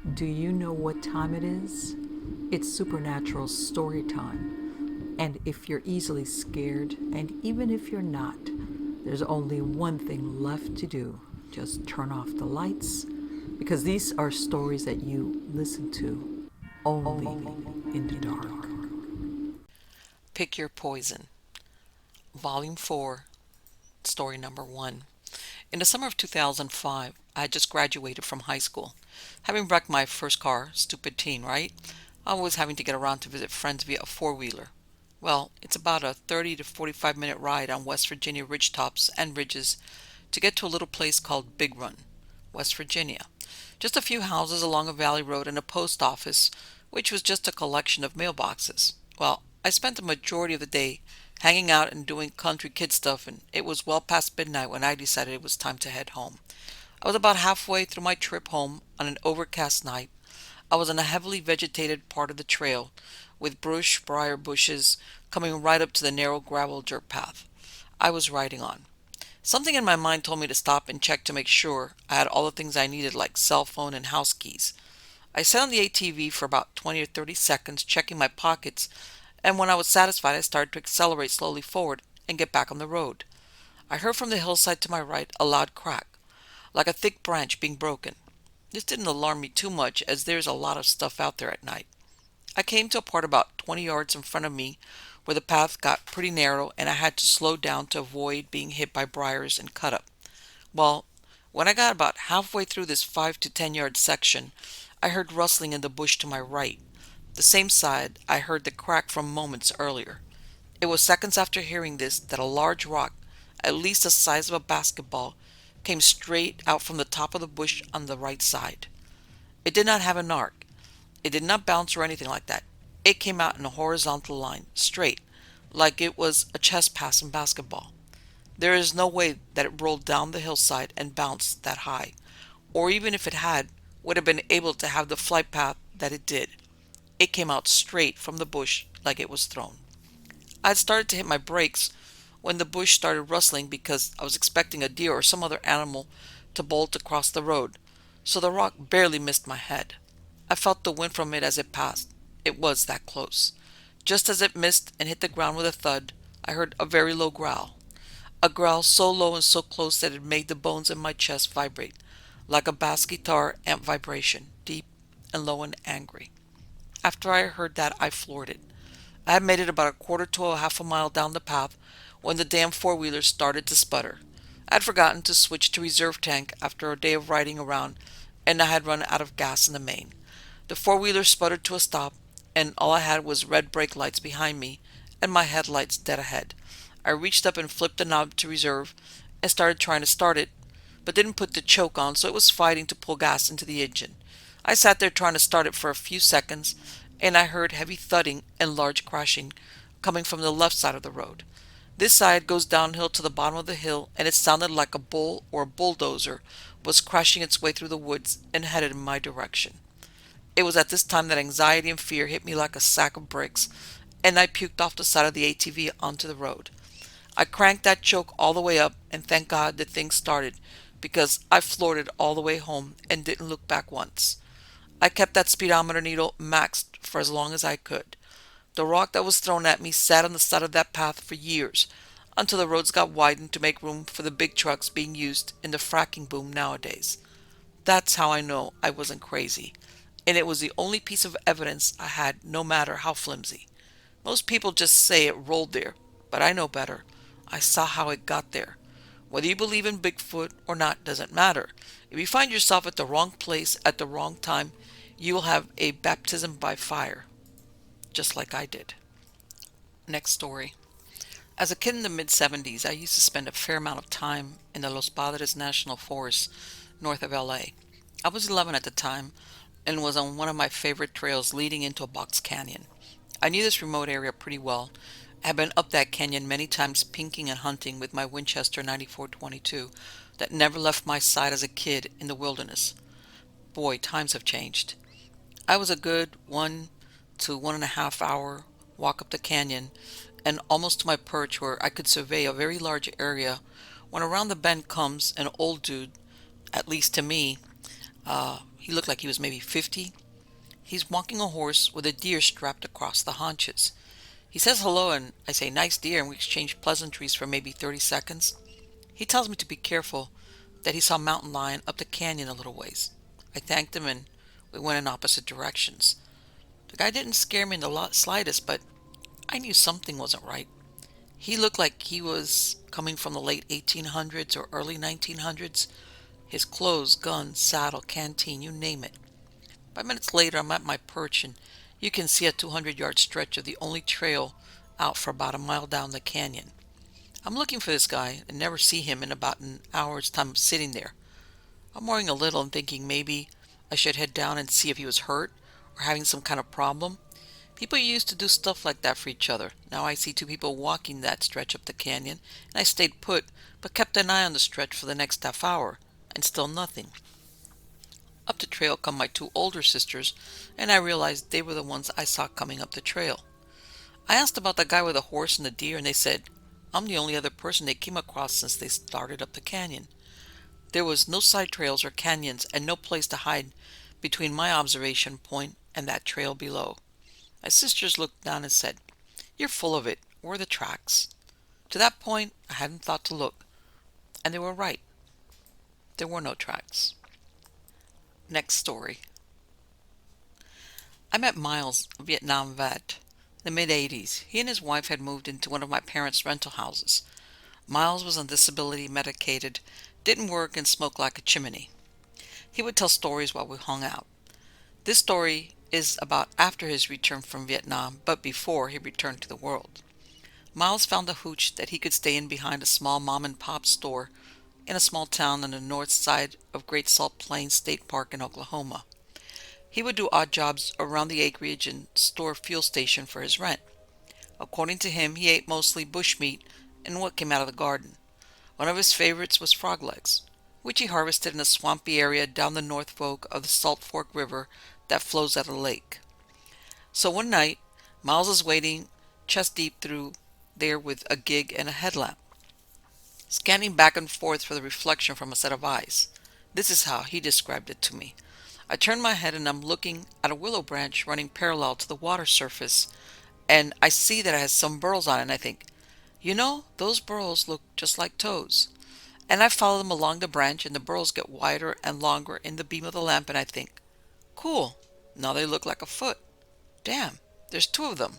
Do you know what time it is? It's supernatural story time. And if you're easily scared, and even if you're not, there's only one thing left to do. Just turn off the lights, because these are stories that you listen to only in the dark. Pick Your Poison, Volume 4, Story Number 1. In the summer of 2005, I had just graduated from high school. Having wrecked my first car, stupid teen, right? Always having to get around to visit friends via a four-wheeler. Well, it's about a 30 to 45-minute ride on West Virginia ridgetops and ridges to get to a little place called Big Run, West Virginia. Just a few houses along a valley road and a post office, which was just a collection of mailboxes. Well, I spent the majority of the day hanging out and doing country kid stuff, and it was well past midnight when I decided it was time to head home. I was about halfway through my trip home on an overcast night. I was in a heavily vegetated part of the trail, with brush briar bushes coming right up to the narrow gravel dirt path I was riding on. Something in my mind told me to stop and check to make sure I had all the things I needed, like cell phone and house keys. I sat on the ATV for about 20 or 30 seconds, checking my pockets, and when I was satisfied, I started to accelerate slowly forward and get back on the road. I heard from the hillside to my right a loud crack, like a thick branch being broken. This didn't alarm me too much, as there's a lot of stuff out there at night. I came to a part about 20 yards in front of me where the path got pretty narrow and I had to slow down to avoid being hit by briars and cut up. Well, when I got about halfway through this 5 to 10 yard section, I heard rustling in the bush to my right, the same side I heard the crack from moments earlier. It was seconds after hearing this that a large rock, at least the size of a basketball, came straight out from the top of the bush on the right side. It did not have an arc. It did not bounce or anything like that. It came out in a horizontal line, straight, like it was a chest pass in basketball. There is no way that it rolled down the hillside and bounced that high, or even if it had, would have been able to have the flight path that it did. It came out straight from the bush like it was thrown. I had started to hit my brakes when the bush started rustling because I was expecting a deer or some other animal to bolt across the road, so the rock barely missed my head. I felt the wind from it as it passed. It was that close. Just as it missed and hit the ground with a thud, I heard a very low growl. A growl so low and so close that it made the bones in my chest vibrate, like a bass guitar amp vibration, deep and low and angry. After I heard that, I floored it. I had made it about a quarter to a half a mile down the path when the damn four-wheeler started to sputter. I had forgotten to switch to reserve tank after a day of riding around, and I had run out of gas in the main. The four-wheeler sputtered to a stop, and all I had was red brake lights behind me and my headlights dead ahead. I reached up and flipped the knob to reserve and started trying to start it, but didn't put the choke on, so it was fighting to pull gas into the engine. I sat there trying to start it for a few seconds, and I heard heavy thudding and large crashing coming from the left side of the road. This side goes downhill to the bottom of the hill, and it sounded like a bull or a bulldozer was crashing its way through the woods and headed in my direction. It was at this time that anxiety and fear hit me like a sack of bricks, and I puked off the side of the ATV onto the road. I cranked that choke all the way up, and thank God the thing started, because I floored it all the way home and didn't look back once. I kept that speedometer needle maxed for as long as I could. The rock that was thrown at me sat on the side of that path for years, until the roads got widened to make room for the big trucks being used in the fracking boom nowadays. That's how I know I wasn't crazy, and it was the only piece of evidence I had, no matter how flimsy. Most people just say it rolled there, but I know better. I saw how it got there. Whether you believe in Bigfoot or not doesn't matter. If you find yourself at the wrong place at the wrong time, you will have a baptism by fire, just like I did. Next story. As a kid in the mid-70s, I used to spend a fair amount of time in the Los Padres National Forest north of LA. I was 11 at the time and was on one of my favorite trails leading into a box canyon. I knew this remote area pretty well. I had been up that canyon many times pinking and hunting with my Winchester 94-22 that never left my side as a kid in the wilderness. Boy, times have changed. I was a good 1 to 1.5 hour walk up the canyon and almost to my perch where I could survey a very large area when around the bend comes an old dude, at least to me, He looked like he was maybe 50. He's walking a horse with a deer strapped across the haunches. He says hello and I say nice deer and we exchange pleasantries for maybe 30 seconds. He tells me to be careful, that he saw a mountain lion up the canyon a little ways. I thanked him and we went in opposite directions. The guy didn't scare me in the slightest, but I knew something wasn't right. He looked like he was coming from the late 1800s or early 1900s. His clothes, gun, saddle, canteen, you name it. 5 minutes later, I'm at my perch and you can see a 200-yard stretch of the only trail out for about a mile down the canyon. I'm looking for this guy and never see him in about an hour's time of sitting there. I'm worrying a little and thinking maybe I should head down and see if he was hurt or having some kind of problem. People used to do stuff like that for each other. Now I see two people walking that stretch up the canyon, and I stayed put, but kept an eye on the stretch for the next half hour, and still nothing. Up the trail come my two older sisters, and I realized they were the ones I saw coming up the trail. I asked about the guy with the horse and the deer, and they said, I'm the only other person they came across since they started up the canyon. There was no side trails or canyons, and no place to hide between my observation point and that trail below. My sisters looked down and said, You're full of it. Where are the tracks? To that point, I hadn't thought to look, and they were right. There were no tracks. Next story. I met Miles, a Vietnam vet, in the mid-80s. He and his wife had moved into one of my parents' rental houses. Miles was on disability, medicated, didn't work, and smoked like a chimney. He would tell stories while we hung out. This story is about after his return from Vietnam, but before he returned to the world. Miles found a hooch that he could stay in behind a small mom-and-pop store in a small town on the north side of Great Salt Plains State Park in Oklahoma. He would do odd jobs around the acreage and store fuel station for his rent. According to him, he ate mostly bushmeat and what came out of the garden. One of his favorites was frog legs, which he harvested in a swampy area down the North Fork of the Salt Fork River that flows out of the lake. So one night, Miles is wading chest deep through there with a gig and a headlamp, scanning back and forth for the reflection from a set of eyes. This is how he described it to me. I turn my head and I'm looking at a willow branch running parallel to the water surface, and I see that it has some burls on it, and I think, those burls look just like toes. And I follow them along the branch, and the burls get wider and longer in the beam of the lamp, and I think, cool, now they look like a foot. Damn, there's two of them.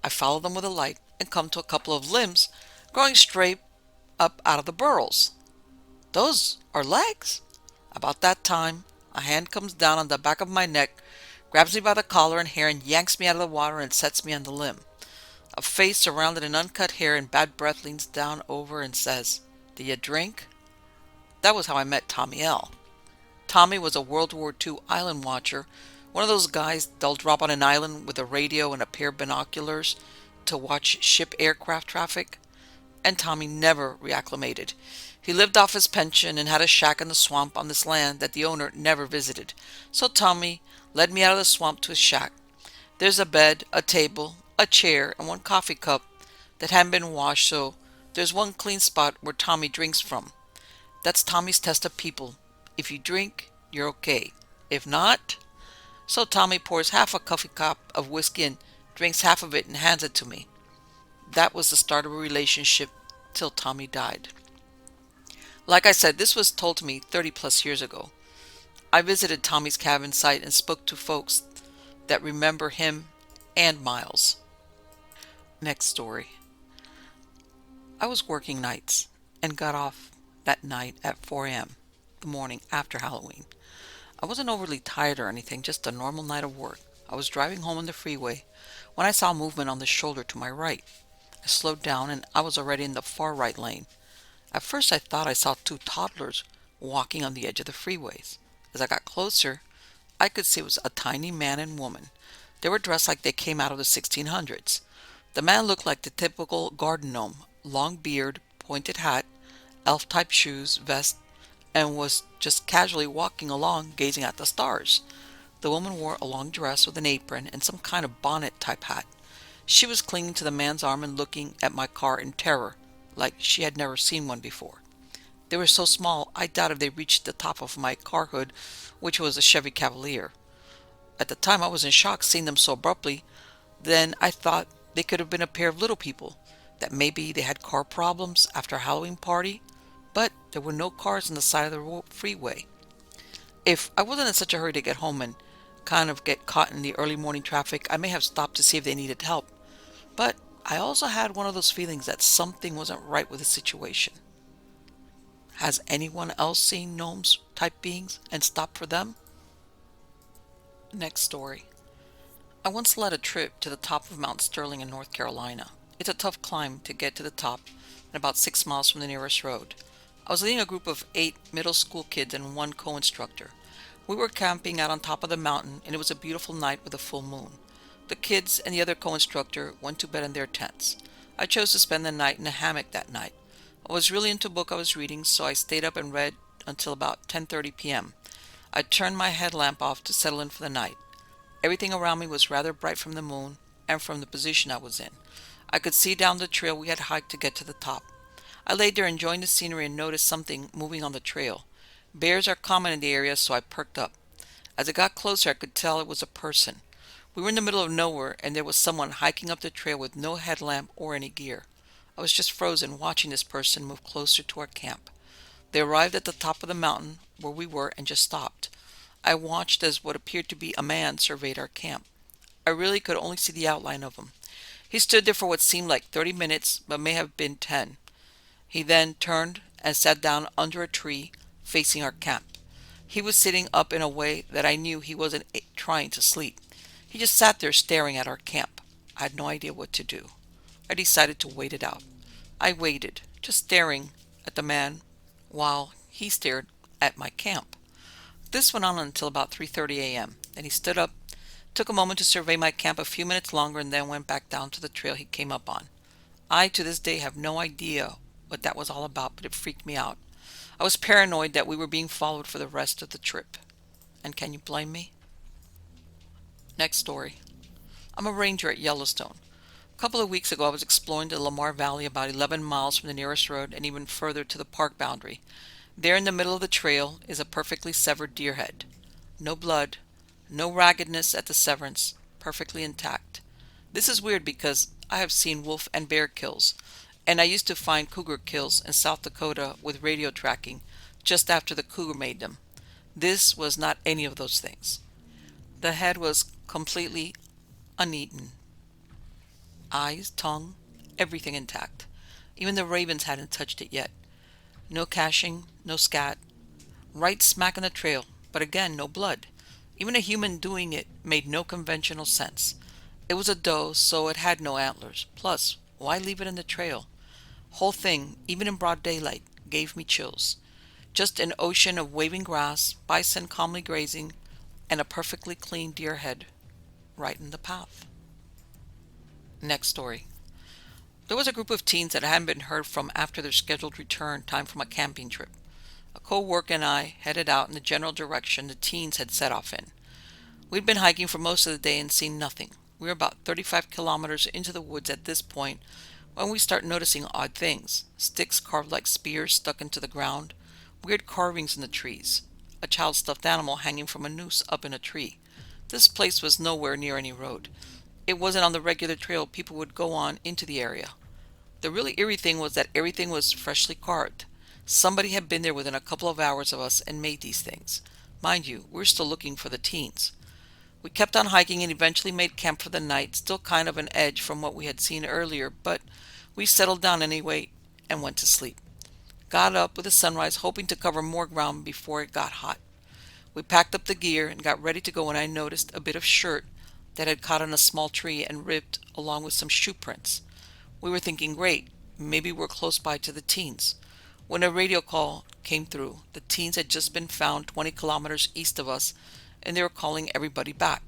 I follow them with a light and come to a couple of limbs growing straight up out of the burls. Those are legs. About that time, a hand comes down on the back of my neck, grabs me by the collar and hair and yanks me out of the water and sets me on the limb. A face surrounded in uncut hair and bad breath leans down over and says, "Do you drink?" That was how I met Tommy L. Tommy was a World War II island watcher, one of those guys they'll drop on an island with a radio and a pair of binoculars to watch ship aircraft traffic. And Tommy never reacclimated. He lived off his pension and had a shack in the swamp on this land that the owner never visited. So Tommy led me out of the swamp to his shack. There's a bed, a table, a chair, and one coffee cup that hadn't been washed, so there's one clean spot where Tommy drinks from. That's Tommy's test of people. If you drink, you're okay. If not... So Tommy pours half a coffee cup of whiskey and drinks half of it and hands it to me. That was the start of a relationship till Tommy died. Like I said, this was told to me 30 plus years ago. I visited Tommy's cabin site and spoke to folks that remember him and Miles. Next story. I was working nights and got off that night at 4 a.m. the morning after Halloween. I wasn't overly tired or anything, just a normal night of work. I was driving home on the freeway when I saw movement on the shoulder to my right. I slowed down and I was already in the far right lane. At first I thought I saw two toddlers walking on the edge of the freeways. As I got closer, I could see it was a tiny man and woman. They were dressed like they came out of the 1600s. The man looked like the typical garden gnome, long beard, pointed hat, elf-type shoes, vest, and was just casually walking along, gazing at the stars. The woman wore a long dress with an apron and some kind of bonnet-type hat. She was clinging to the man's arm and looking at my car in terror, like she had never seen one before. They were so small, I doubt if they reached the top of my car hood, which was a Chevy Cavalier. At the time, I was in shock seeing them so abruptly. Then I thought they could have been a pair of little people, that maybe they had car problems after a Halloween party, but there were no cars on the side of the freeway. If I wasn't in such a hurry to get home and kind of get caught in the early morning traffic, I may have stopped to see if they needed help. But I also had one of those feelings that something wasn't right with the situation. Has anyone else seen gnomes type beings and stopped for them? Next story. I once led a trip to the top of Mount Sterling in North Carolina. It's a tough climb to get to the top and about 6 miles from the nearest road. I was leading a group of 8 middle school kids and one co-instructor. We were camping out on top of the mountain and it was a beautiful night with a full moon. The kids and the other co-instructor went to bed in their tents. I chose to spend the night in a hammock that night. I was really into the book I was reading, so I stayed up and read until about 10:30 p.m. I turned my headlamp off to settle in for the night. Everything around me was rather bright from the moon and from the position I was in. I could see down the trail we had hiked to get to the top. I lay there enjoying the scenery and noticed something moving on the trail. Bears are common in the area, so I perked up. As it got closer, I could tell it was a person. We were in the middle of nowhere, and there was someone hiking up the trail with no headlamp or any gear. I was just frozen watching this person move closer to our camp. They arrived at the top of the mountain where we were and just stopped. I watched as what appeared to be a man surveyed our camp. I really could only see the outline of him. He stood there for what seemed like 30 minutes, but may have been 10. He then turned and sat down under a tree facing our camp. He was sitting up in a way that I knew he wasn't trying to sleep. He just sat there staring at our camp. I had no idea what to do. I decided to wait it out. I waited, just staring at the man while he stared at my camp. This went on until about 3:30 a.m. Then he stood up, took a moment to survey my camp a few minutes longer, and then went back down to the trail he came up on. I, to this day, have no idea what that was all about, but it freaked me out. I was paranoid that we were being followed for the rest of the trip. And can you blame me? Next story. I'm a ranger at Yellowstone. A couple of weeks ago, I was exploring the Lamar Valley about 11 miles from the nearest road and even further to the park boundary. There in the middle of the trail is a perfectly severed deer head. No blood, no raggedness at the severance, perfectly intact. This is weird because I have seen wolf and bear kills, and I used to find cougar kills in South Dakota with radio tracking just after the cougar made them. This was not any of those things. The head was completely uneaten. Eyes, tongue, everything intact. Even the ravens hadn't touched it yet. No caching, no scat. Right smack in the trail, but again, no blood. Even a human doing it made no conventional sense. It was a doe, so it had no antlers. Plus, why leave it in the trail? Whole thing, even in broad daylight, gave me chills. Just an ocean of waving grass, bison calmly grazing, and a perfectly clean deer head right in the path. Next story. There was a group of teens that hadn't been heard from after their scheduled return time from a camping trip. A co-worker and I headed out in the general direction the teens had set off in. We'd been hiking for most of the day and seen nothing. We were about 35 kilometers into the woods at this point when we start noticing odd things. Sticks carved like spears stuck into the ground, weird carvings in the trees, a child stuffed animal hanging from a noose up in a tree. This place was nowhere near any road. It wasn't on the regular trail people would go on into the area. The really eerie thing was that everything was freshly carved. Somebody had been there within a couple of hours of us and made these things. Mind you, we're still looking for the teens. We kept on hiking and eventually made camp for the night, still kind of an edge from what we had seen earlier, but we settled down anyway and went to sleep. Got up with the sunrise, hoping to cover more ground before it got hot. We packed up the gear and got ready to go when I noticed a bit of shirt that had caught on a small tree and ripped along with some shoe prints. We were thinking, great, maybe we're close by to the teens. When a radio call came through, the teens had just been found 20 kilometers east of us, and they were calling everybody back.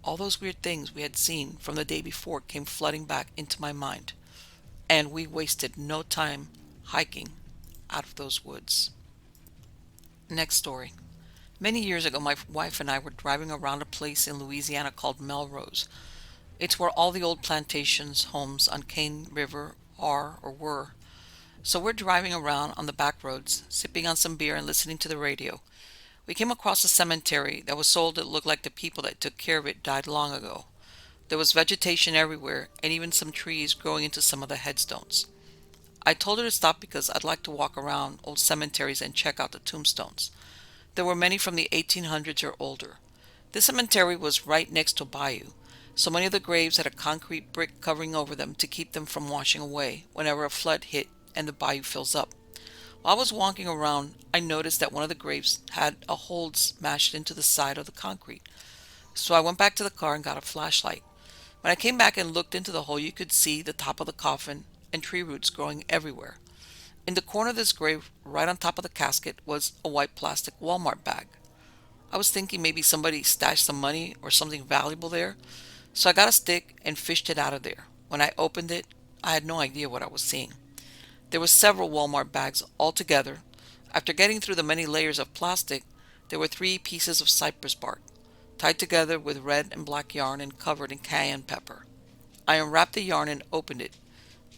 All those weird things we had seen from the day before came flooding back into my mind, and we wasted no time hiking out of those woods. Next story. Many years ago, my wife and I were driving around a place in Louisiana called Melrose. It's where all the old plantations, homes on Cane River are or were. So we're driving around on the back roads, sipping on some beer and listening to the radio. We came across a cemetery that was sold that looked like the people that took care of it died long ago. There was vegetation everywhere and even some trees growing into some of the headstones. I told her to stop because I'd like to walk around old cemeteries and check out the tombstones. There were many from the 1800s or older. This cemetery was right next to a bayou, so many of the graves had a concrete brick covering over them to keep them from washing away whenever a flood hit and the bayou fills up. While I was walking around, I noticed that one of the graves had a hole smashed into the side of the concrete. So I went back to the car and got a flashlight. When I came back and looked into the hole, you could see the top of the coffin and tree roots growing everywhere. In the corner of this grave, right on top of the casket, was a white plastic Walmart bag. I was thinking maybe somebody stashed some money or something valuable there, so I got a stick and fished it out of there. When I opened it, I had no idea what I was seeing. There were several Walmart bags all together. After getting through the many layers of plastic, there were 3 pieces of cypress bark, tied together with red and black yarn and covered in cayenne pepper. I unwrapped the yarn and opened it.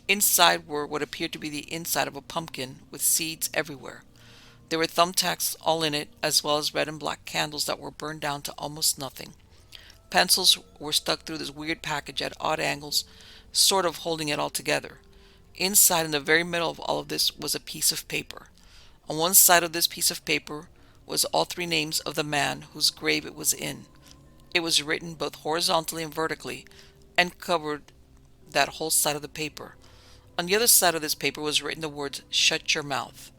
Inside were what appeared to be the inside of a pumpkin with seeds everywhere. There were thumbtacks all in it, as well as red and black candles that were burned down to almost nothing. Pencils were stuck through this weird package at odd angles, sort of holding it all together. Inside, in the very middle of all of this, was a piece of paper. On one side of this piece of paper was all 3 names of the man whose grave it was in. It was written both horizontally and vertically, and covered that whole side of the paper. On the other side of this paper was written the words, "Shut your mouth,"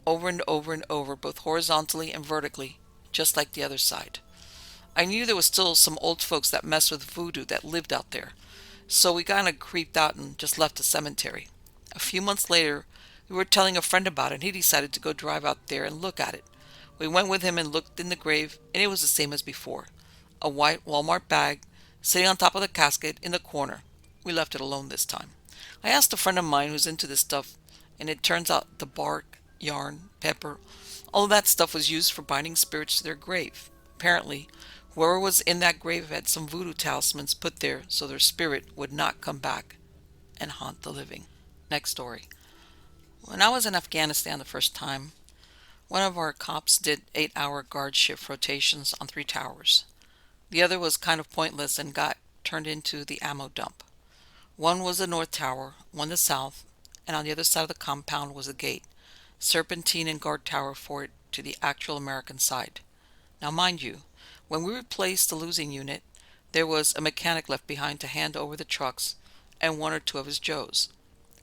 over and over, both horizontally and vertically, just like the other side. I knew there was still some old folks that messed with voodoo that lived out there, so we kind of creeped out and just left the cemetery. A few months later, we were telling a friend about it, and he decided to go drive out there and look at it. We went with him and looked in the grave, and it was the same as before. A white Walmart bag sitting on top of the casket in the corner. We left it alone this time. I asked a friend of mine who's into this stuff, and it turns out the bark, yarn, pepper, all of that stuff was used for binding spirits to their grave. Apparently, whoever was in that grave had some voodoo talismans put there so their spirit would not come back and haunt the living. Next story. When I was in Afghanistan the first time, one of our cops did 8-hour guard shift rotations on 3 towers. The other was kind of pointless and got turned into the ammo dump. One was the north tower, one the south, and on the other side of the compound was a gate, serpentine and guard tower for it to the actual American side. Now mind you, when we replaced the losing unit, there was a mechanic left behind to hand over the trucks and 1 or 2 of his Joes.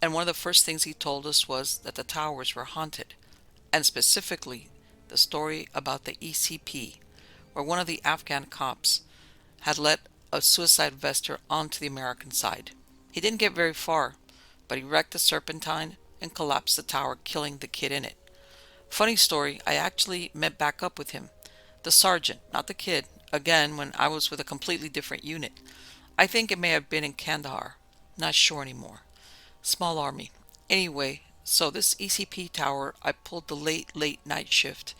And one of the first things he told us was that the towers were haunted, and specifically the story about the ECP, where one of the Afghan cops had let a suicide vester onto the American side. He didn't get very far, but he wrecked the serpentine and collapsed the tower, killing the kid in it. Funny story, I actually met back up with him, the sergeant, not the kid, again when I was with a completely different unit. I think it may have been in Kandahar, not sure anymore. Small army. Anyway, so this ECP tower, I pulled the late night shift,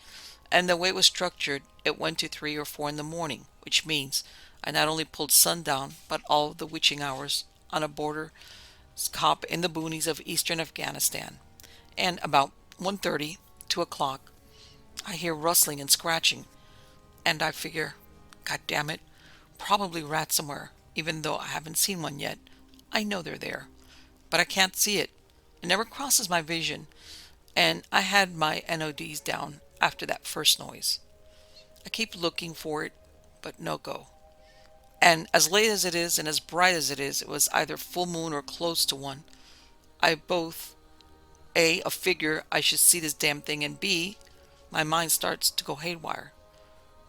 and the way it was structured, it went to 3 or 4 in the morning, which means I not only pulled sundown, but all of the witching hours on a border cop in the boonies of eastern Afghanistan. And about 1:30, 2 o'clock, I hear rustling and scratching, and I figure, God damn it, probably rats somewhere, even though I haven't seen one yet. I know they're there, but I can't see it. It never crosses my vision, and I had my NODs down after that first noise. I keep looking for it, but no go. And as late as it is and as bright as it is, it was either full moon or close to one. I both A, figure I should see this damn thing, and B, my mind starts to go haywire.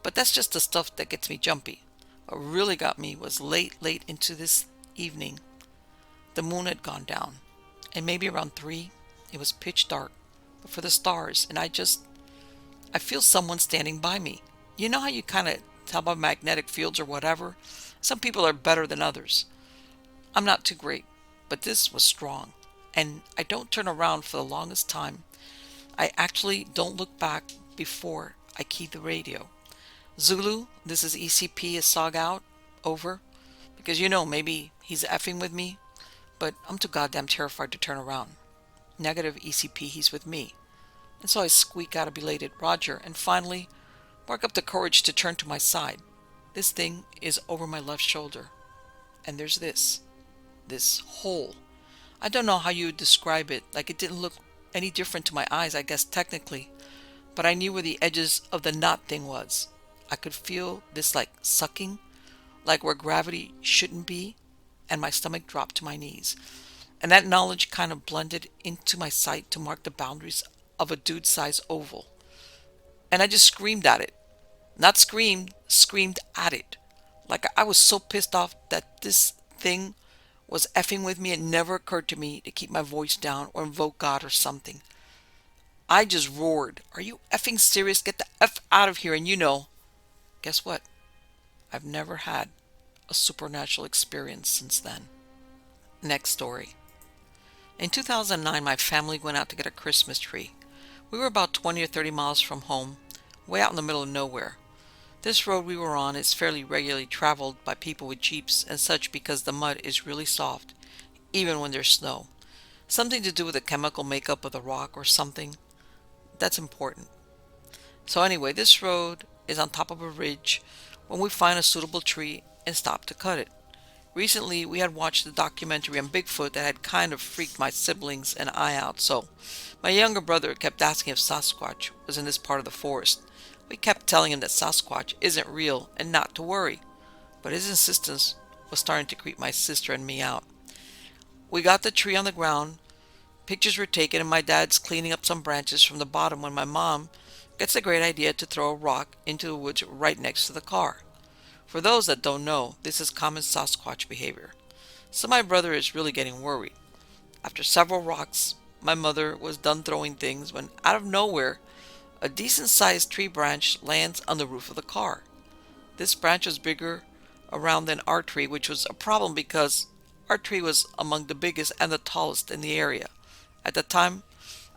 But that's just the stuff that gets me jumpy. What really got me was late into this evening. The moon had gone down, and maybe around 3, it was pitch dark, but for the stars, and I feel someone standing by me. You know how you kind of tell by magnetic fields or whatever? Some people are better than others. I'm not too great, but this was strong, and I don't turn around for the longest time. I actually don't look back before I key the radio. Zulu, this is ECP, is Sog out, over, because maybe he's effing with me, but I'm too goddamn terrified to turn around. Negative ECP, he's with me. And so I squeak out a belated Roger and finally work up the courage to turn to my side. This thing is over my left shoulder. And there's this hole. I don't know how you would describe it. Like, it didn't look any different to my eyes, I guess technically. But I knew where the edges of the knot thing was. I could feel this like sucking, like where gravity shouldn't be, and my stomach dropped to my knees. And that knowledge kind of blended into my sight to mark the boundaries of a dude-sized oval. And I just screamed at it. Not screamed, screamed at it. Like I was so pissed off that this thing was effing with me, it never occurred to me to keep my voice down or invoke God or something. I just roared, "Are you effing serious? Get the F out of here!" And guess what? I've never had a supernatural experience since then. Next story. In 2009, my family went out to get a Christmas tree. We were about 20 or 30 miles from home, way out in the middle of nowhere. This road we were on is fairly regularly traveled by people with jeeps and such because the mud is really soft, even when there's snow. Something to do with the chemical makeup of the rock or something. That's important. So anyway, this road is on top of a ridge when we find a suitable tree and stop to cut it. Recently, we had watched a documentary on Bigfoot that had kind of freaked my siblings and I out, so my younger brother kept asking if Sasquatch was in this part of the forest. We kept telling him that Sasquatch isn't real and not to worry, but his insistence was starting to creep my sister and me out. We got the tree on the ground, pictures were taken, and my dad's cleaning up some branches from the bottom when my mom gets the great idea to throw a rock into the woods right next to the car. For those that don't know, this is common Sasquatch behavior. So my brother is really getting worried. After several rocks, my mother was done throwing things when out of nowhere, a decent-sized tree branch lands on the roof of the car. This branch was bigger around than our tree, which was a problem because our tree was among the biggest and the tallest in the area. At the time,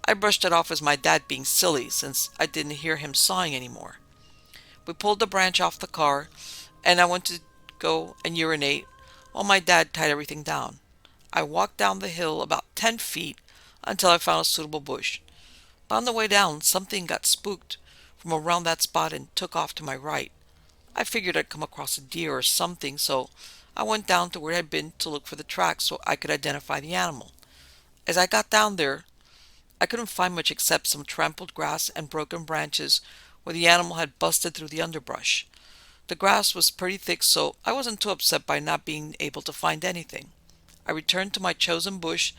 I brushed it off as my dad being silly since I didn't hear him sawing anymore. We pulled the branch off the car, and I went to go and urinate while my dad tied everything down. I walked down the hill about 10 feet until I found a suitable bush. But on the way down, something got spooked from around that spot and took off to my right. I figured I'd come across a deer or something, so I went down to where it had been to look for the tracks so I could identify the animal. As I got down there, I couldn't find much except some trampled grass and broken branches where the animal had busted through the underbrush. The grass was pretty thick, so I wasn't too upset by not being able to find anything. I returned to my chosen bush,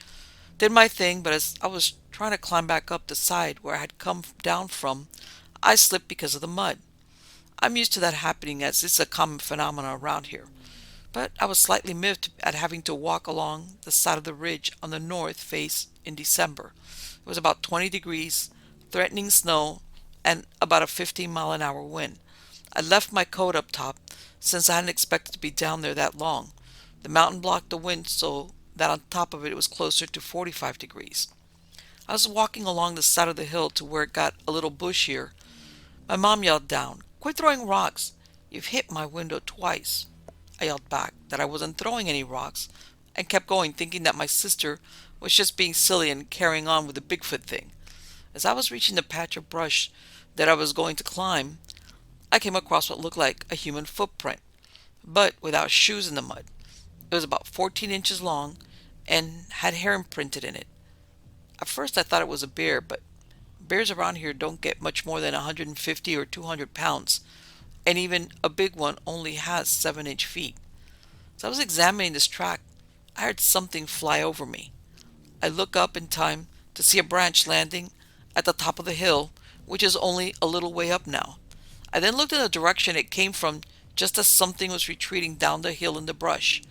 did my thing, but as I was trying to climb back up the side where I had come down from, I slipped because of the mud. I'm used to that happening as it's a common phenomenon around here, but I was slightly miffed at having to walk along the side of the ridge on the north face in December. It was about 20 degrees, threatening snow, and about a 15-mile-an-hour wind. I left my coat up top since I hadn't expected to be down there that long. The mountain blocked the wind so that on top of it was closer to 45 degrees. I was walking along the side of the hill to where it got a little bushier. My mom yelled down, "Quit throwing rocks. You've hit my window twice." I yelled back that I wasn't throwing any rocks and kept going, thinking that my sister was just being silly and carrying on with the Bigfoot thing. As I was reaching the patch of brush that I was going to climb, I came across what looked like a human footprint, but without shoes in the mud. It was about 14 inches long and had hair imprinted in it. At first I thought it was a bear, but bears around here don't get much more than 150 or 200 pounds, and even a big one only has 7-inch feet. As I was examining this track, I heard something fly over me. I look up in time to see a branch landing at the top of the hill, which is only a little way up now. I then looked in the direction it came from just as something was retreating down the hill in the brush.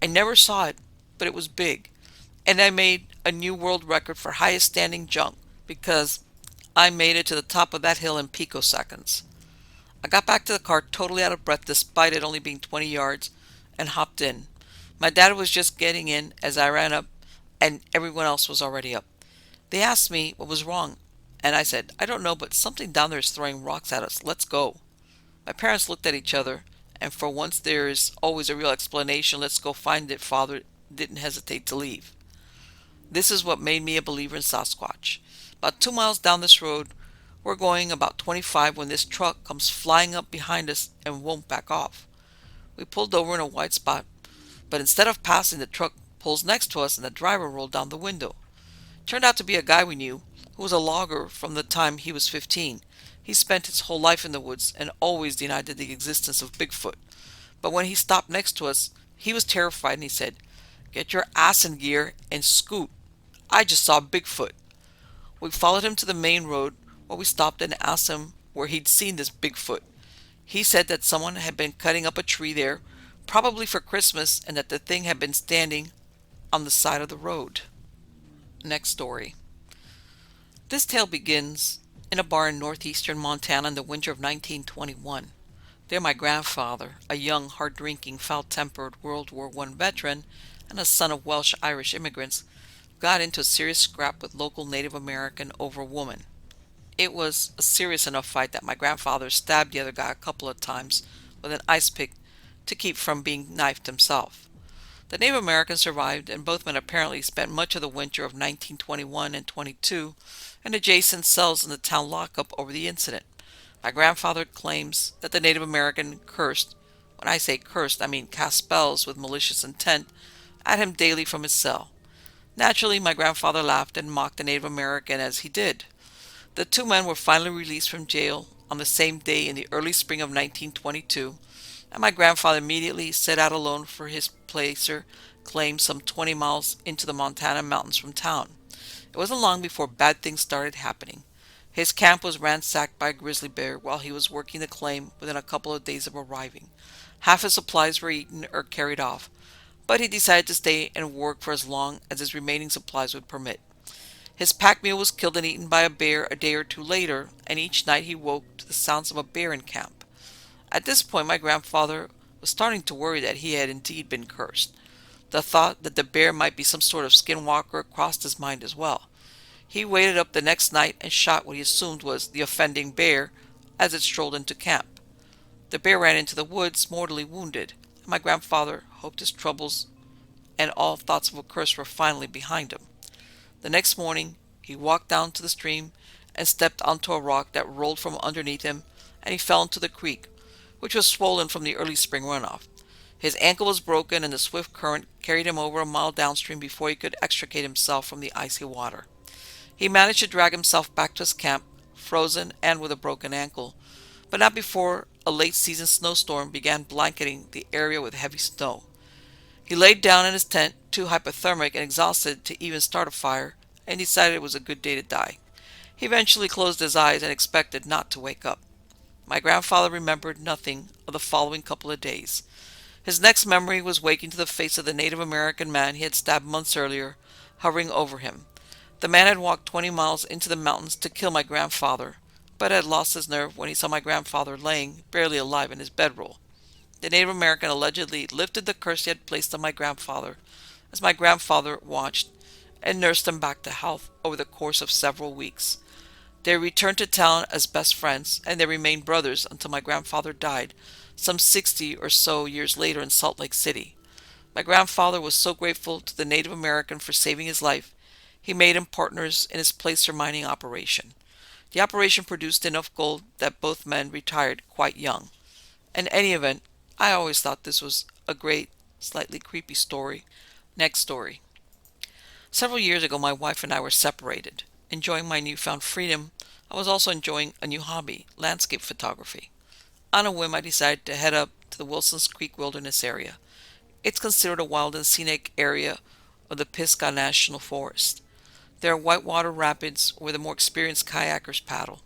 I never saw it, but it was big, and I made a new world record for highest standing jump because I made it to the top of that hill in picoseconds. I got back to the car totally out of breath despite it only being 20 yards and hopped in. My dad was just getting in as I ran up, and everyone else was already up. They asked me what was wrong, and I said, "I don't know, but something down there is throwing rocks at us. Let's go." My parents looked at each other, and for once there is always a real explanation. "Let's go find it," Father didn't hesitate to leave. This is what made me a believer in Sasquatch. About 2 miles down this road, we're going about 25 when this truck comes flying up behind us and won't back off. We pulled over in a white spot, but instead of passing, the truck pulls next to us and the driver rolled down the window. Turned out to be a guy we knew who was a logger from the time he was 15. He spent his whole life in the woods and always denied the existence of Bigfoot. But when he stopped next to us, he was terrified and he said, "Get your ass in gear and scoot. I just saw Bigfoot." We followed him to the main road where we stopped and asked him where he'd seen this Bigfoot. He said that someone had been cutting up a tree there, probably for Christmas, and that the thing had been standing on the side of the road. Next story. This tale begins in a bar in northeastern Montana in the winter of 1921. There my grandfather, a young, hard-drinking, foul-tempered World War I veteran and a son of Welsh-Irish immigrants, got into a serious scrap with local Native American over a woman. It was a serious enough fight that my grandfather stabbed the other guy a couple of times with an ice pick to keep from being knifed himself. The Native American survived, and both men apparently spent much of the winter of 1921 and 22 in adjacent cells in the town lockup over the incident. My grandfather claims that the Native American cursed, when I say cursed, I mean cast spells with malicious intent, at him daily from his cell. Naturally, my grandfather laughed and mocked the Native American as he did. The two men were finally released from jail on the same day in the early spring of 1922, and my grandfather immediately set out alone for his placer claim some 20 miles into the Montana mountains from town. It wasn't long before bad things started happening. His camp was ransacked by a grizzly bear while he was working the claim within a couple of days of arriving. Half his supplies were eaten or carried off, but he decided to stay and work for as long as his remaining supplies would permit. His pack mule was killed and eaten by a bear a day or two later, and each night he woke to the sounds of a bear in camp. At this point, my grandfather was starting to worry that he had indeed been cursed. The thought that the bear might be some sort of skinwalker crossed his mind as well. He waited up the next night and shot what he assumed was the offending bear as it strolled into camp. The bear ran into the woods, mortally wounded, and my grandfather hoped his troubles and all thoughts of a curse were finally behind him. The next morning, he walked down to the stream and stepped onto a rock that rolled from underneath him, and he fell into the creek, which was swollen from the early spring runoff. His ankle was broken, and the swift current carried him over a mile downstream before he could extricate himself from the icy water. He managed to drag himself back to his camp, frozen and with a broken ankle, but not before a late-season snowstorm began blanketing the area with heavy snow. He laid down in his tent, too hypothermic and exhausted to even start a fire, and decided it was a good day to die. He eventually closed his eyes and expected not to wake up. My grandfather remembered nothing of the following couple of days. His next memory was waking to the face of the Native American man he had stabbed months earlier, hovering over him. The man had walked 20 miles into the mountains to kill my grandfather, but had lost his nerve when he saw my grandfather laying, barely alive, in his bedroll. The Native American allegedly lifted the curse he had placed on my grandfather, as my grandfather watched and nursed him back to health over the course of several weeks. They returned to town as best friends, and they remained brothers until my grandfather died, some 60 or so years later in Salt Lake City. My grandfather was so grateful to the Native American for saving his life, he made him partners in his placer mining operation. The operation produced enough gold that both men retired quite young. In any event, I always thought this was a great, slightly creepy story. Next story. Several years ago, my wife and I were separated. Enjoying my newfound freedom, I was also enjoying a new hobby, landscape photography. On a whim, I decided to head up to the Wilsons Creek Wilderness area. It's considered a wild and scenic area of the Pisgah National Forest. There are whitewater rapids where the more experienced kayakers paddle.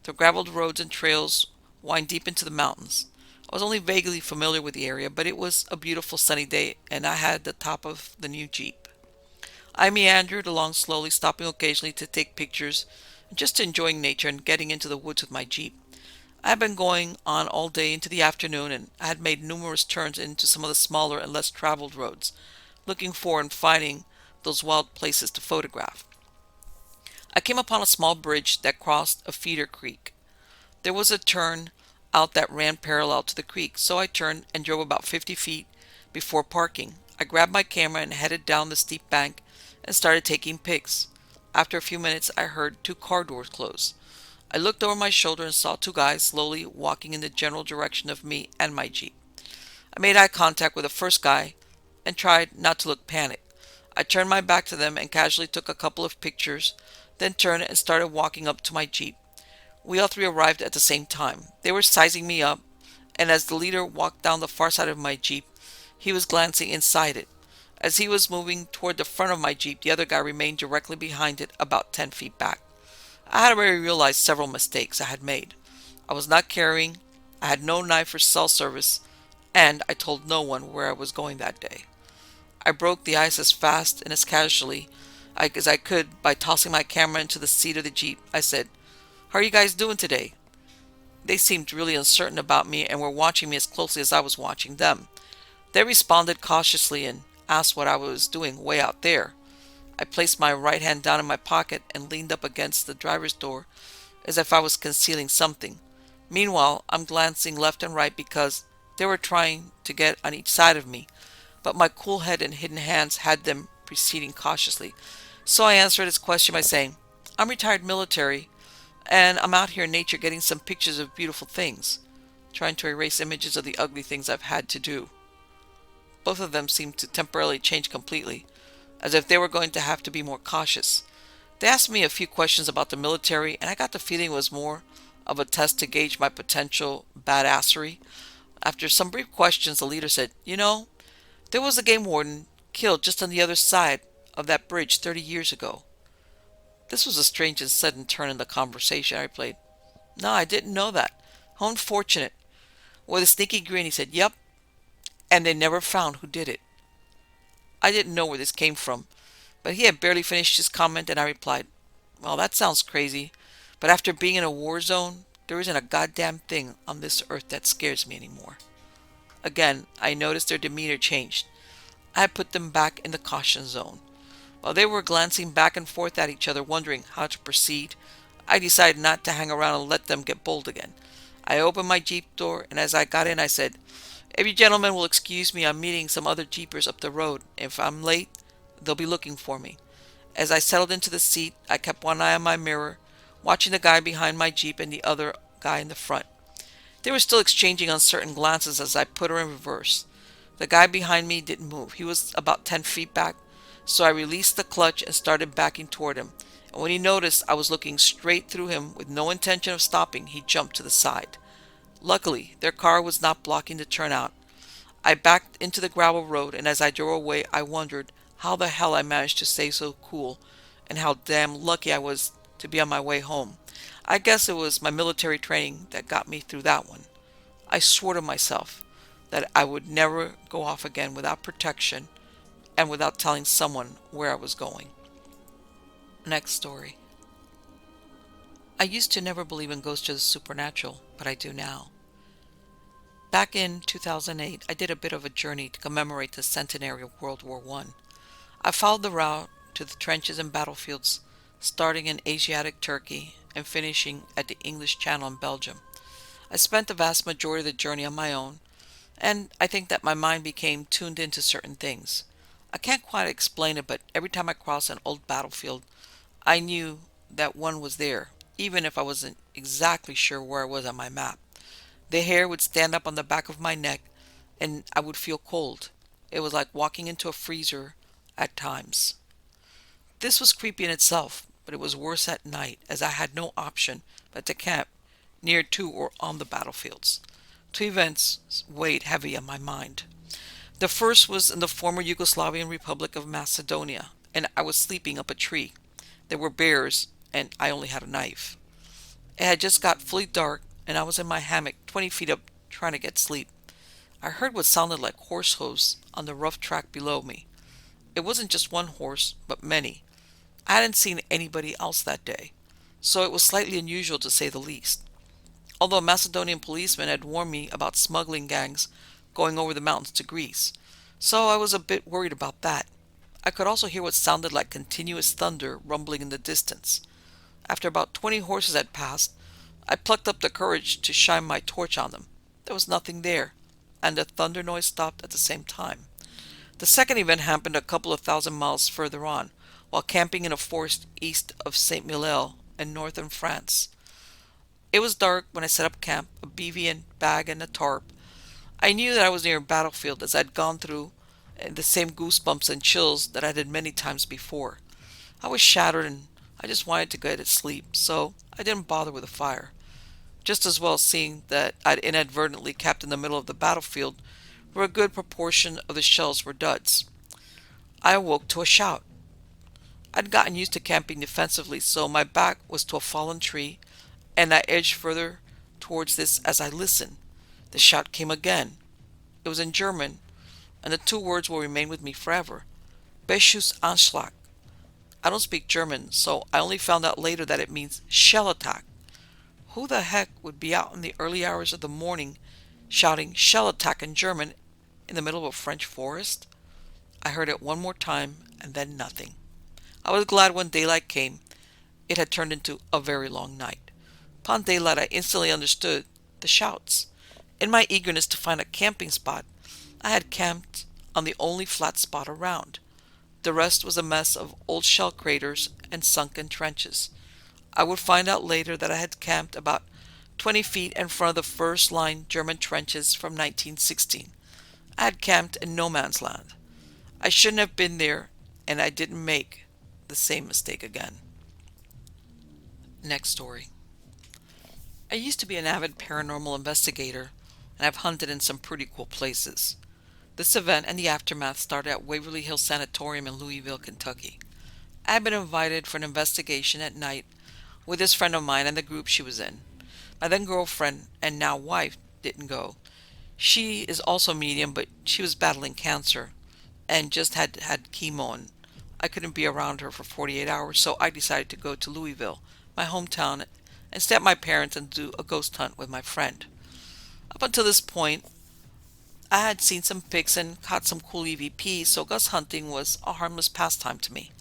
The graveled roads and trails wind deep into the mountains. I was only vaguely familiar with the area, but it was a beautiful sunny day, and I had the top of the new Jeep. I meandered along slowly, stopping occasionally to take pictures, and just enjoying nature and getting into the woods with my Jeep. I had been going on all day into the afternoon, and I had made numerous turns into some of the smaller and less traveled roads, looking for and finding those wild places to photograph. I came upon a small bridge that crossed a feeder creek. There was a turn out that ran parallel to the creek, so I turned and drove about 50 feet before parking. I grabbed my camera and headed down the steep bank and started taking pics. After a few minutes, I heard two car doors close. I looked over my shoulder and saw two guys slowly walking in the general direction of me and my Jeep. I made eye contact with the first guy and tried not to look panicked. I turned my back to them and casually took a couple of pictures, then turned and started walking up to my Jeep. We all three arrived at the same time. They were sizing me up, and as the leader walked down the far side of my Jeep, he was glancing inside it. As he was moving toward the front of my Jeep, the other guy remained directly behind it, about 10 feet back. I had already realized several mistakes I had made. I was not carrying, I had no knife or cell service, and I told no one where I was going that day. I broke the ice as fast and as casually as I could by tossing my camera into the seat of the Jeep. I said, "How are you guys doing today?" They seemed really uncertain about me and were watching me as closely as I was watching them. They responded cautiously and asked what I was doing way out there. I placed my right hand down in my pocket and leaned up against the driver's door as if I was concealing something. Meanwhile, I'm glancing left and right because they were trying to get on each side of me, but my cool head and hidden hands had them proceeding cautiously. So I answered his question by saying, "I'm retired military, and I'm out here in nature getting some pictures of beautiful things, trying to erase images of the ugly things I've had to do." Both of them seemed to temporarily change completely, as if they were going to have to be more cautious. They asked me a few questions about the military, and I got the feeling it was more of a test to gauge my potential badassery. After some brief questions, the leader said, "There was a game warden killed just on the other side of that bridge 30 years ago." This was a strange and sudden turn in the conversation. I replied, "No, I didn't know that. How unfortunate." With a sneaky grin, he said, "Yep, and they never found who did it." I didn't know where this came from, but he had barely finished his comment and I replied, "Well, that sounds crazy, but after being in a war zone, there isn't a goddamn thing on this earth that scares me anymore." Again, I noticed their demeanor changed. I had put them back in the caution zone. While they were glancing back and forth at each other, wondering how to proceed, I decided not to hang around and let them get bold again. I opened my Jeep door, and as I got in, I said, "If you gentlemen will excuse me, I'm meeting some other Jeepers up the road. If I'm late, they'll be looking for me." As I settled into the seat, I kept one eye on my mirror, watching the guy behind my Jeep and the other guy in the front. They were still exchanging uncertain glances as I put her in reverse. The guy behind me didn't move. He was about 10 feet back, so I released the clutch and started backing toward him. And when he noticed I was looking straight through him with no intention of stopping, he jumped to the side. Luckily, their car was not blocking the turnout. I backed into the gravel road, and as I drove away, I wondered how the hell I managed to stay so cool and how damn lucky I was to be on my way home. I guess it was my military training that got me through that one. I swore to myself that I would never go off again without protection and without telling someone where I was going. Next story. I used to never believe in ghosts or the supernatural, but I do now. Back in 2008, I did a bit of a journey to commemorate the centenary of World War I. I followed the route to the trenches and battlefields, starting in Asiatic Turkey and finishing at the English Channel in Belgium. I spent the vast majority of the journey on my own, and I think that my mind became tuned into certain things. I can't quite explain it, but every time I crossed an old battlefield, I knew that one was there, even if I wasn't exactly sure where I was on my map. The hair would stand up on the back of my neck, and I would feel cold. It was like walking into a freezer at times. This was creepy in itself, but it was worse at night, as I had no option but to camp near to or on the battlefields. Two events weighed heavy on my mind. The first was in the former Yugoslavian Republic of Macedonia, and I was sleeping up a tree. There were bears, and I only had a knife. It had just got fully dark, and I was in my hammock 20 feet up trying to get sleep. I heard what sounded like horse hooves on the rough track below me. It wasn't just one horse, but many. I hadn't seen anybody else that day, so it was slightly unusual to say the least. Although Macedonian policemen had warned me about smuggling gangs going over the mountains to Greece, so I was a bit worried about that. I could also hear what sounded like continuous thunder rumbling in the distance. After about 20 horses had passed, I plucked up the courage to shine my torch on them. There was nothing there, and the thunder noise stopped at the same time. The second event happened a couple of thousand miles further on, while camping in a forest east of Saint Milel in northern France. It was dark when I set up camp, a bivy and bag and a tarp. I knew that I was near a battlefield as I'd gone through the same goosebumps and chills that I did many times before. I was shattered and I just wanted to get to sleep, so I didn't bother with a fire. Just as well seeing that I'd inadvertently camped in the middle of the battlefield where a good proportion of the shells were duds. I awoke to a shout. I'd gotten used to camping defensively, so my back was to a fallen tree, and I edged further towards this as I listened. The shout came again. It was in German, and the two words will remain with me forever. Beschussanschlag. I don't speak German, so I only found out later that it means shell attack. Who the heck would be out in the early hours of the morning shouting shell attack in German in the middle of a French forest? I heard it one more time and then nothing. I was glad when daylight came. It had turned into a very long night. Upon daylight, I instantly understood the shouts. In my eagerness to find a camping spot, I had camped on the only flat spot around. The rest was a mess of old shell craters and sunken trenches. I would find out later that I had camped about 20 feet in front of the first line German trenches from 1916. I had camped in no man's land. I shouldn't have been there, and I didn't make the same mistake again. Next story. I used to be an avid paranormal investigator, and I've hunted in some pretty cool places. This event and the aftermath started at Waverly Hills Sanatorium in Louisville, Kentucky. I had been invited for an investigation at night with this friend of mine and the group she was in. My then girlfriend and now wife didn't go. She is also medium, but she was battling cancer and just had chemo, and I couldn't be around her for 48 hours, so I decided to go to Louisville, my hometown, and stay at my parents' and do a ghost hunt with my friend. Up until this point, I had seen some pics and caught some cool EVPs, so ghost hunting was a harmless pastime to me.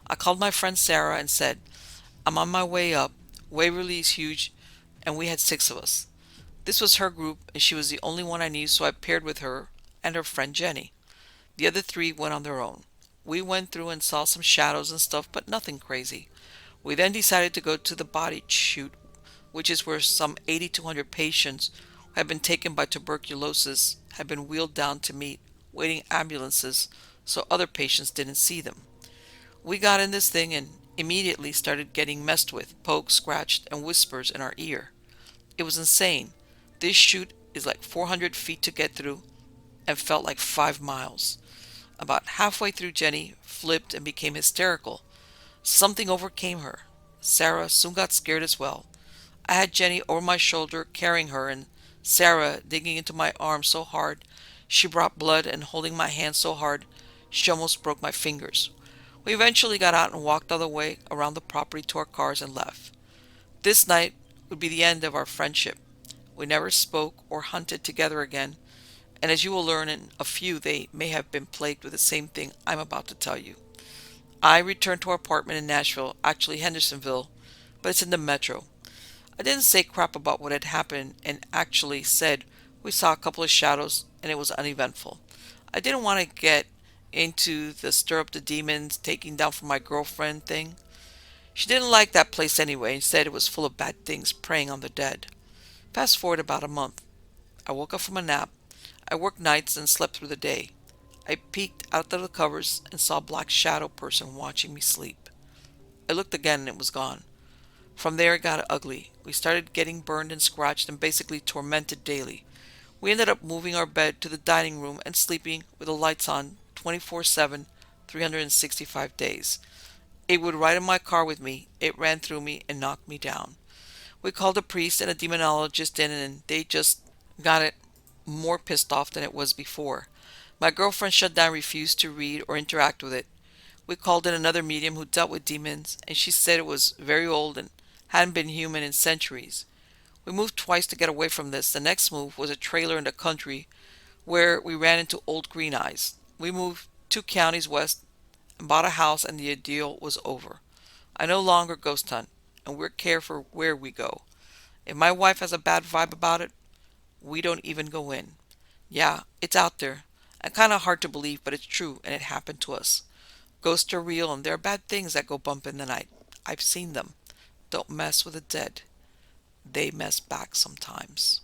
I called my friend Sarah and said, I'm on my way up. Waverly is huge, and we had 6 of us. This was her group, and she was the only one I knew, so I paired with her and her friend Jenny. The other 3 went on their own. We went through and saw some shadows and stuff, but nothing crazy. We then decided to go to the body chute, which is where some 80 to 100 patients who had been taken by tuberculosis had been wheeled down to meet waiting ambulances so other patients didn't see them. We got in this thing and immediately started getting messed with, poked, scratched, and whispers in our ear. It was insane. This chute is like 400 feet to get through and felt like 5 miles. About halfway through, Jenny flipped and became hysterical. Something overcame her. Sarah soon got scared as well. I had Jenny over my shoulder carrying her, and Sarah digging into my arm so hard she brought blood, and holding my hand so hard she almost broke my fingers. We eventually got out and walked all the way around the property to our cars and left. This night would be the end of our friendship. We never spoke or hunted together again, and as you will learn in a few, they may have been plagued with the same thing I'm about to tell you. I returned to our apartment in Nashville, actually Hendersonville, but it's in the metro. I didn't say crap about what had happened and actually said we saw a couple of shadows and it was uneventful. I didn't want to get into the stir up the demons, taking down from my girlfriend thing. She didn't like that place anyway and said it was full of bad things preying on the dead. Fast forward about a month. I woke up from a nap. I worked nights and slept through the day. I peeked out of the covers and saw a black shadow person watching me sleep. I looked again and it was gone. From there it got ugly. We started getting burned and scratched and basically tormented daily. We ended up moving our bed to the dining room and sleeping with the lights on 24/7, 365 days. It would ride in my car with me. It ran through me and knocked me down. We called a priest and a demonologist in, and they just got it more pissed off than it was before. My girlfriend shut down, refused to read or interact with it. We called in another medium who dealt with demons, and she said it was very old and hadn't been human in centuries. We moved twice to get away from this. The next move was a trailer in the country where we ran into old green eyes. We moved 2 counties west and bought a house, and the deal was over. I no longer ghost hunt, and we're care for where we go. If my wife has a bad vibe about it, we don't even go in. Yeah, it's out there. And kind of hard to believe, but it's true, and it happened to us. Ghosts are real and there are bad things that go bump in the night. I've seen them. Don't mess with the dead. They mess back sometimes.